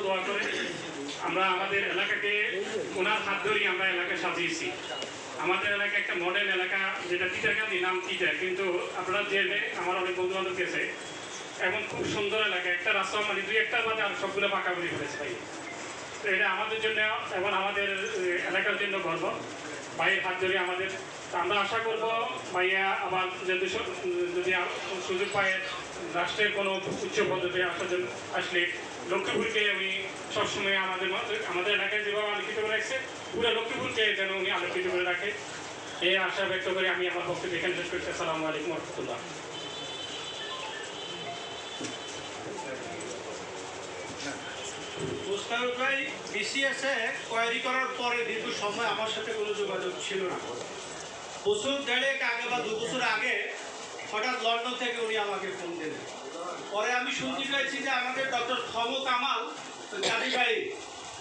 দোয়া করে আমরা আমাদের এলাকাকে ওনার হাত ধরেই আমরা এলাকা সাজিয়েছি। আমাদের এলাকা একটা মডেল এলাকা, যেটা তিতারকান্দি নাম তিতার, কিন্তু আপনারা জেনে আমার অনেক বন্ধু বান্ধব গেছে, এখন খুব সুন্দর এলাকা, একটা রাস্তা মানে দুই একটা বাদে আর সবগুলো পাকা বলি করেছে ভাই। তো এটা আমাদের জন্য এবং আমাদের এলাকার জন্য গর্ব। ভাইয়ের হাত ধরে আমাদের, আমরা আশা করব ভাইয়া আবার যদি সুযোগ পায় রাষ্ট্রের কোনো উচ্চ পদে আসার জন্য আসলে লক্ষ্মীপুরকে উনি সবসময় আমাদের এলাকায় যেভাবে আলোকিত করে রাখছে, পুরো লক্ষ্মীপুরকে যেন উনি আলোকিত করে রাখে, এই আশা ব্যক্ত করে আমি আমার বক্তব্য এখানে শেষ করছি। আসসালামু আলাইকুম রহমতুল্লাহ। মুস্তাফিজ ভাই বিসিএসে কোয়ারি করার পরে দীর্ঘ সময় আমার সাথে কোনো যোগাযোগ ছিল না। বছর দেড়েক আগে বা 2 বছর আগে হঠাৎ লন্ডন থেকে উনি আমাকে ফোন দিলেন। পরে আমি শুনতে পেয়েছি যে আমাদের ডক্টর থম কামাল গাজী ভাই